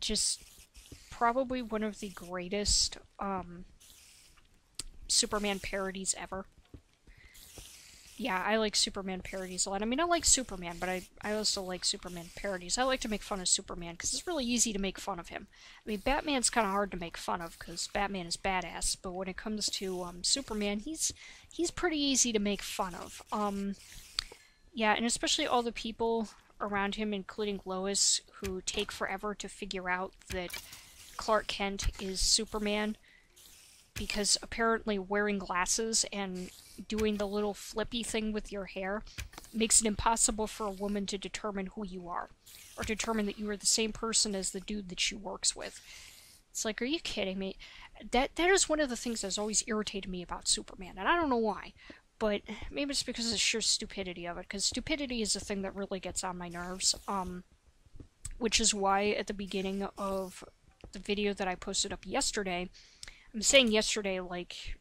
just probably one of the greatest Superman parodies ever. Yeah, I like Superman parodies a lot. I mean, I like Superman, but I also like Superman parodies. I like to make fun of Superman because it's really easy to make fun of him. I mean, Batman's kind of hard to make fun of because Batman is badass, but when it comes to Superman, he's pretty easy to make fun of. Yeah, and especially all the people around him, including Lois, who take forever to figure out that Clark Kent is Superman, because apparently wearing glasses and doing the little flippy thing with your hair makes it impossible for a woman to determine who you are, or determine that you are the same person as the dude that she works with. It's like, are you kidding me? That is one of the things that's always irritated me about Superman, and I don't know why, but maybe it's because of the sheer stupidity of it, because stupidity is the thing that really gets on my nerves, which is why at the beginning of the video that I posted up yesterday, I'm saying yesterday like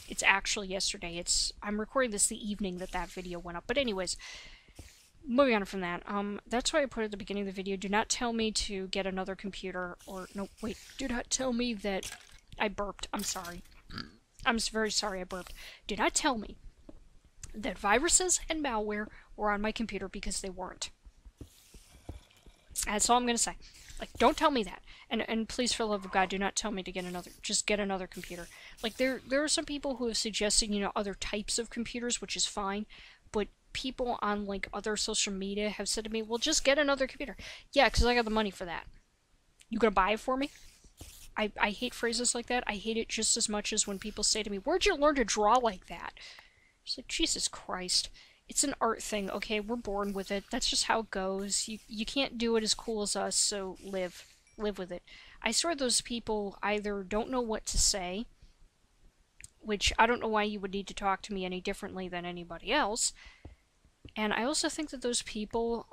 it's actually yesterday. I'm recording this the evening that video went up. But anyways, moving on from that, that's why I put at the beginning of the video, do not tell me to get another computer, or, no, wait, do not tell me that I burped. I'm sorry. I'm very sorry I burped. Do not tell me that viruses and malware were on my computer, because they weren't. That's all I'm going to say. Like, don't tell me that. And please, for the love of God, do not tell me to get just get another computer. Like, there are some people who have suggested, other types of computers, which is fine, but people on, like, other social media have said to me, well, just get another computer. Yeah, because I got the money for that. You gonna buy it for me? I hate phrases like that. I hate it just as much as when people say to me, where'd you learn to draw like that? It's like, Jesus Christ. It's an art thing, okay? We're born with it. That's just how it goes. You can't do it as cool as us, so live with it. I swear those people either don't know what to say, which I don't know why you would need to talk to me any differently than anybody else, and I also think that those people,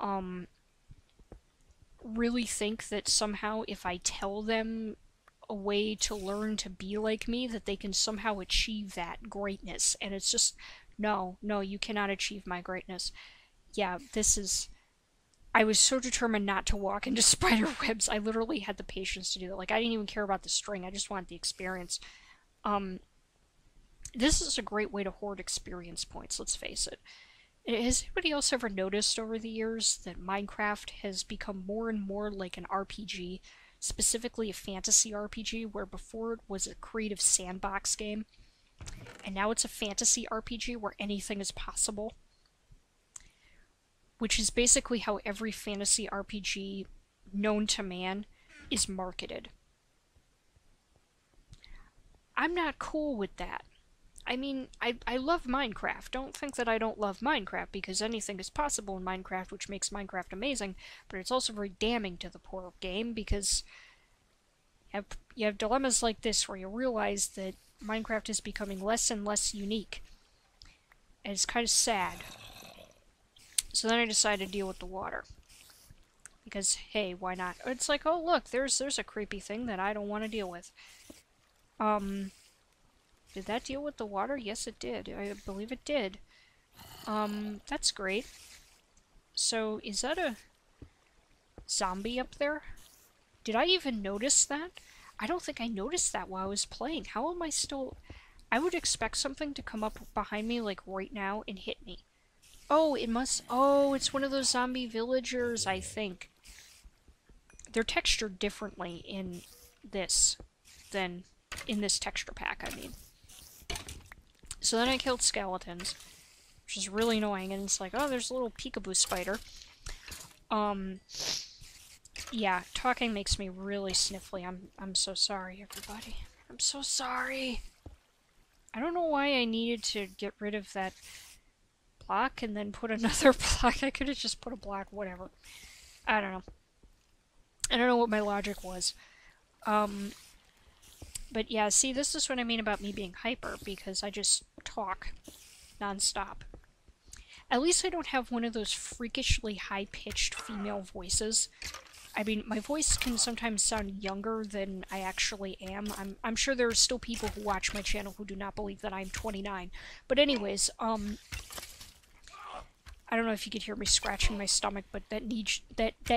really think that somehow if I tell them a way to learn to be like me, that they can somehow achieve that greatness, and it's just, no, you cannot achieve my greatness. Yeah, I was so determined not to walk into spider webs, I literally had the patience to do that. Like, I didn't even care about the string, I just wanted the experience. This is a great way to hoard experience points, let's face it. Has anybody else ever noticed over the years that Minecraft has become more and more like an RPG, specifically a fantasy RPG, where before it was a creative sandbox game, and now it's a fantasy RPG where anything is possible? Which is basically how every fantasy RPG known to man is marketed. I'm not cool with that. I mean, I love Minecraft. Don't think that I don't love Minecraft, because anything is possible in Minecraft, which makes Minecraft amazing, but it's also very damning to the poor game, because you have dilemmas like this where you realize that Minecraft is becoming less and less unique. And it's kind of sad. So then I decided to deal with the water. Because, hey, why not? It's like, oh look, there's a creepy thing that I don't want to deal with. Did that deal with the water? Yes, it did. I believe it did. That's great. So, is that a zombie up there? Did I even notice that? I don't think I noticed that while I was playing. How am I still... I would expect something to come up behind me, like, right now and hit me. Oh, it must... Oh, it's one of those zombie villagers, I think. They're textured differently in this than in this texture pack, I mean. So then I killed skeletons, which is really annoying, and it's like, oh, there's a little peekaboo spider. Yeah, talking makes me really sniffly. I'm so sorry, everybody. I'm so sorry. I don't know why I needed to get rid of that block and then put another block. I could have just put a block, whatever. I don't know. I don't know what my logic was. But yeah, see, this is what I mean about me being hyper, because I just talk non-stop. At least I don't have one of those freakishly high-pitched female voices. I mean, my voice can sometimes sound younger than I actually am. I'm sure there are still people who watch my channel who do not believe that I'm 29. But anyways, I don't know if you could hear me scratching my stomach, but that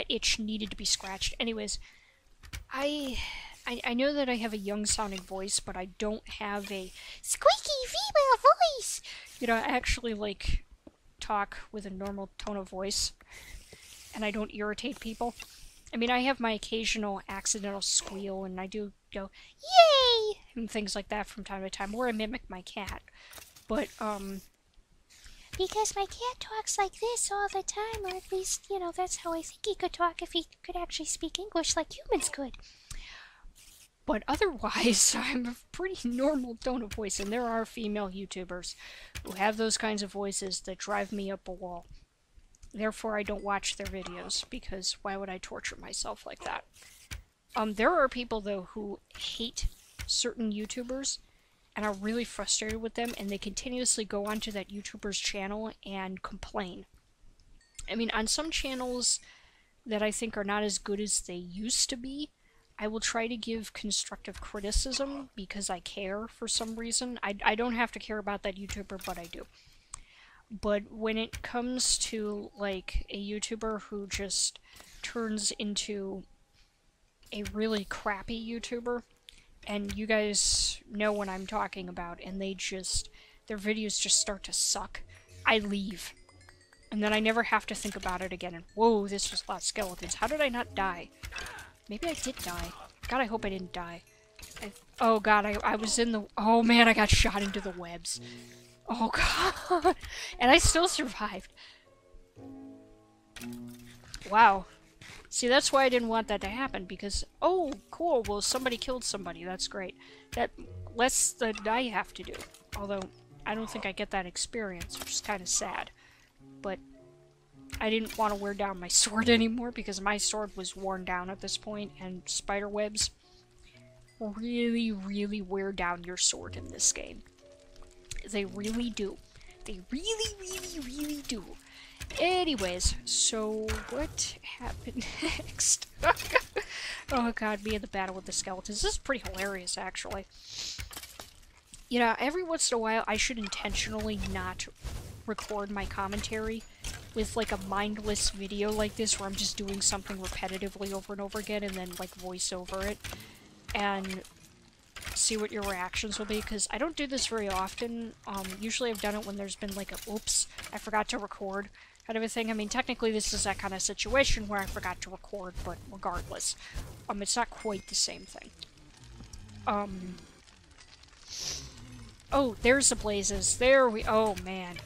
itch needed to be scratched. Anyways, I know that I have a young-sounding voice, but I don't have a squeaky female voice. You know, I actually, like, talk with a normal tone of voice, and I don't irritate people. I mean, I have my occasional accidental squeal, and I do go, yay! And things like that from time to time, or I mimic my cat. But, because my cat talks like this all the time, or at least, you know, that's how I think he could talk if he could actually speak English like humans could. But otherwise, I'm a pretty normal tone of voice, and there are female YouTubers who have those kinds of voices that drive me up a wall. Therefore, I don't watch their videos, because why would I torture myself like that? There are people, though, who hate certain YouTubers and are really frustrated with them, and they continuously go onto that YouTuber's channel and complain. I mean, on some channels that I think are not as good as they used to be, I will try to give constructive criticism because I care for some reason. I don't have to care about that YouTuber, but I do. But when it comes to, like, a YouTuber who just turns into a really crappy YouTuber, and you guys know what I'm talking about, and their videos just start to suck, I leave. And then I never have to think about it again, and whoa, this was a lot of skeletons. How did I not die? Maybe I did die. God, I hope I didn't die. Oh god, I was in the... Oh man, I got shot into the webs. Oh god. And I still survived. Wow. See, that's why I didn't want that to happen, because... Oh, cool, well, somebody killed somebody. That's great. That less than I have to do. Although, I don't think I get that experience, which is kind of sad. But I didn't want to wear down my sword anymore, because my sword was worn down at this point, and spider webs really, really wear down your sword in this game. They really do. They really, really, really do. Anyways, so what happened next? Oh god, me in the battle with the skeletons. This is pretty hilarious, actually. You know, every once in a while, I should intentionally not record my commentary with, like, a mindless video like this, where I'm just doing something repetitively over and over again, and then, like, voice over it, and see what your reactions will be, because I don't do this very often. Usually I've done it when there's been, like, a, oops, I forgot to record, kind of a thing. I mean, technically this is that kind of situation where I forgot to record, but regardless, it's not quite the same thing. Oh, there's the blazes. There we... Oh, man.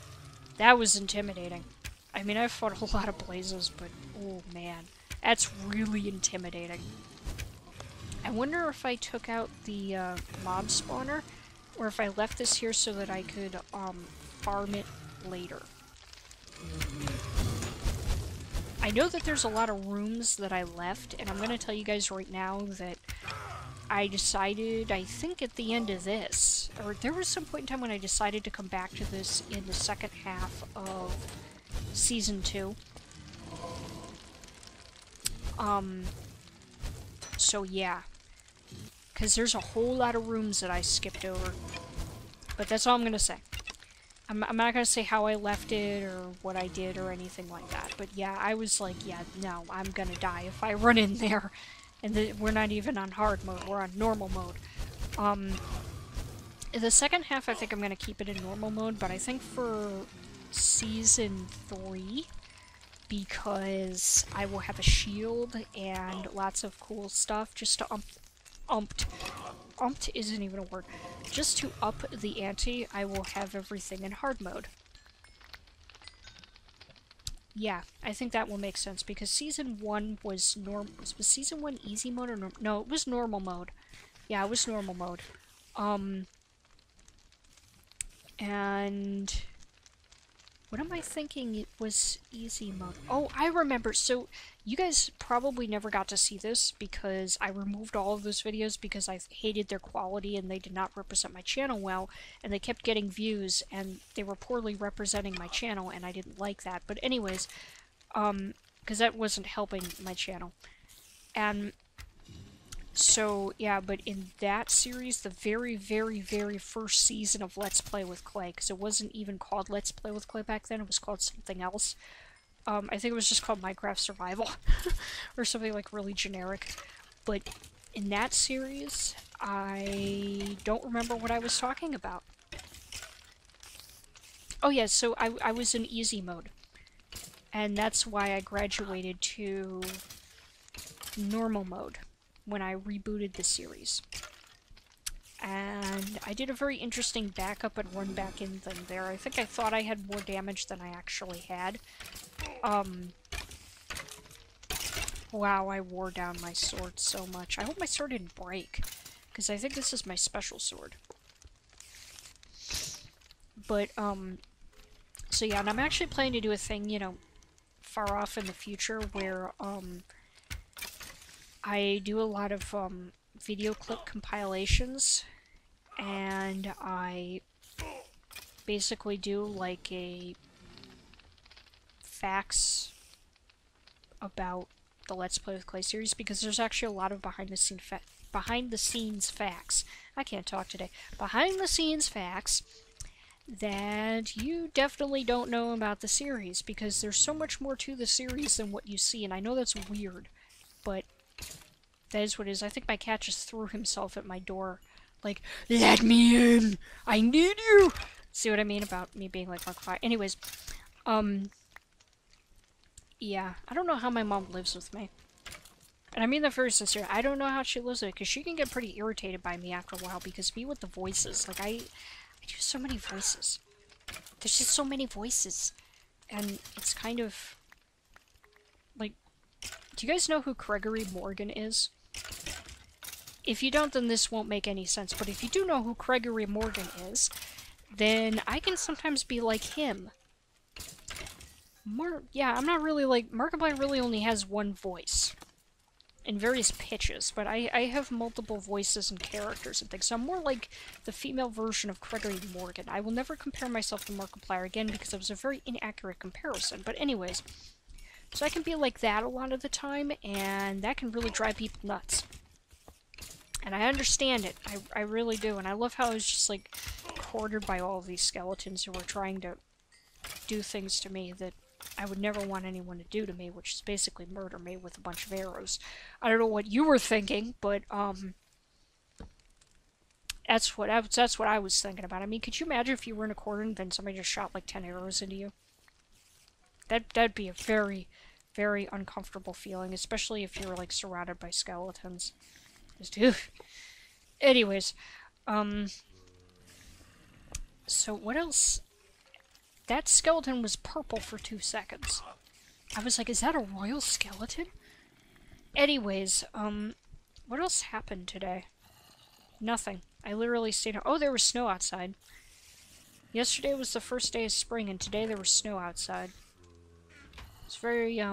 That was intimidating. I mean, I've fought a lot of blazes, but oh, man. That's really intimidating. I wonder if I took out the mob spawner, or if I left this here so that I could farm it later. I know that there's a lot of rooms that I left, and I'm going to tell you guys right now that I decided, I think at the end of this, or there was some point in time when I decided to come back to this in the second half of Season 2. So yeah. Because there's a whole lot of rooms that I skipped over. But that's all I'm going to say. I'm not going to say how I left it, or what I did, or anything like that. But yeah, I was like, yeah, no, I'm going to die if I run in there. And we're not even on hard mode, we're on normal mode. The second half, I think I'm going to keep it in normal mode, but I think for Season 3, because I will have a shield and lots of cool stuff just to umped isn't even a word. Just to up the ante, I will have everything in hard mode. Yeah, I think that will make sense, because Season 1 was was Season 1 easy mode or no, it was normal mode. Yeah, it was normal mode. And what am I thinking it was easy mode? Oh, I remember. So, you guys probably never got to see this, because I removed all of those videos because I hated their quality and they did not represent my channel well, and they kept getting views, and they were poorly representing my channel, and I didn't like that. But anyways, because that wasn't helping my channel. And so, yeah, but in that series, the very, very, very first season of Let's Play with Clay, because it wasn't even called Let's Play with Clay back then, it was called something else. I think it was just called Minecraft Survival, or something like really generic. But in that series, I don't remember what I was talking about. Oh yeah, so I was in easy mode. And that's why I graduated to normal mode when I rebooted the series. And I did a very interesting backup and run back in thing there. I think I thought I had more damage than I actually had. Wow, I wore down my sword so much. I hope my sword didn't break, because I think this is my special sword. But, so yeah, and I'm actually planning to do a thing, you know, far off in the future where, I do a lot of, video clip compilations, and I basically do, like, a facts about the Let's Play with Clay series, because there's actually a lot of behind the scenes facts. I can't talk today. Behind the scenes facts that you definitely don't know about the series, because there's so much more to the series than what you see, and I know that's weird, but that is what it is. I think my cat just threw himself at my door, like, let me in! I need you! See what I mean about me being like Markiplier? Anyways, yeah, I don't know how my mom lives with me. And I mean that very sincerely. I don't know how she lives with it, because she can get pretty irritated by me after a while, because me with the voices, like, I do so many voices. There's just so many voices. And it's kind of, like, do you guys know who Gregory Morgan is? If you don't, then this won't make any sense, but if you do know who Gregory Morgan is, then I can sometimes be like him. Yeah, I'm not really like... Markiplier really only has one voice. In various pitches, but I have multiple voices and characters and things, so I'm more like the female version of Gregory Morgan. I will never compare myself to Markiplier again, because it was a very inaccurate comparison, but anyways. So I can be like that a lot of the time, and that can really drive people nuts. And I understand it. I really do, and I love how I was just, like, cornered by all of these skeletons who were trying to do things to me that I would never want anyone to do to me, which is basically murder me with a bunch of arrows. I don't know what you were thinking, but, that's what I was thinking about. I mean, could you imagine if you were in a corner and then somebody just shot, like, 10 arrows into you? That'd be a very, very uncomfortable feeling, especially if you're, like, surrounded by skeletons. Just, anyways, so what else? That skeleton was purple for 2 seconds. I was like, is that a royal skeleton? Anyways, what else happened today? Nothing. I literally stayed... Oh, there was snow outside. Yesterday was the first day of spring, and today there was snow outside. It's very,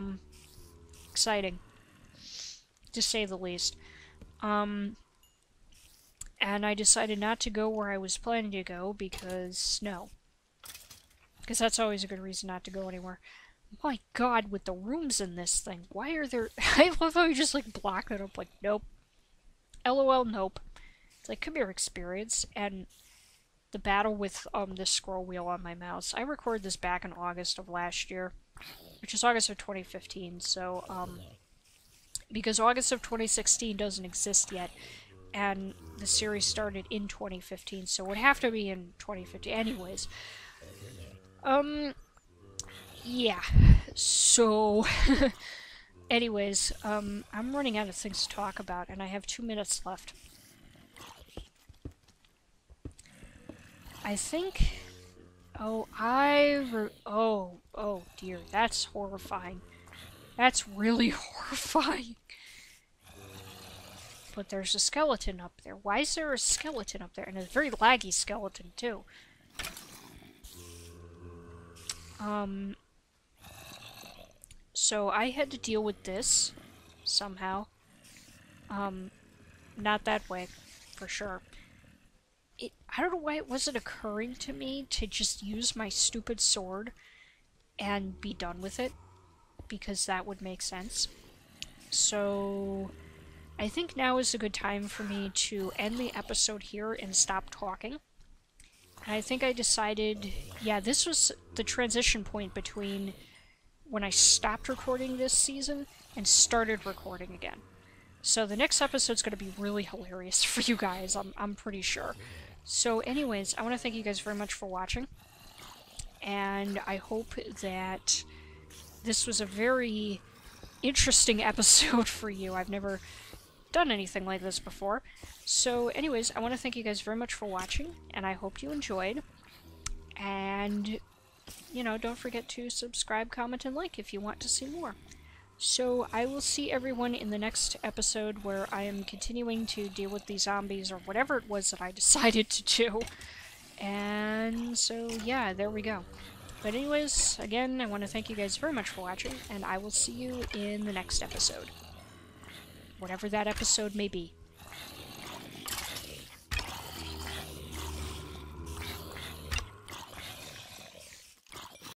exciting. To say the least. And I decided not to go where I was planning to go because snow. Because that's always a good reason not to go anywhere. My god, with the rooms in this thing, why are there... I love how you just, like, block it up, like, nope. LOL, nope. It's like, come here, experience. And the battle with, this scroll wheel on my mouse. I recorded this back in August of last year. Which is August of 2015, so, because August of 2016 doesn't exist yet, and the series started in 2015, so it would have to be in 2015. Anyways. Yeah. So, anyways, I'm running out of things to talk about, and I have 2 minutes left. I think... Oh, oh dear, that's horrifying. That's really horrifying. But there's a skeleton up there. Why is there a skeleton up there? And a very laggy skeleton, too. So I had to deal with this, somehow. Not that way, for sure. I don't know why it wasn't occurring to me to just use my stupid sword and be done with it, because that would make sense. So I think now is a good time for me to end the episode here and stop talking. And I think I decided, yeah, this was the transition point between when I stopped recording this season and started recording again. So the next episode's going to be really hilarious for you guys, I'm pretty sure. So anyways, I want to thank you guys very much for watching, and I hope that this was a very interesting episode for you. I've never done anything like this before. So anyways, I want to thank you guys very much for watching, and I hope you enjoyed. And, you know, don't forget to subscribe, comment, and like if you want to see more. So I will see everyone in the next episode, where I am continuing to deal with these zombies, or whatever it was that I decided to do. And so, yeah, there we go. But anyways, again, I want to thank you guys very much for watching, and I will see you in the next episode. Whatever that episode may be.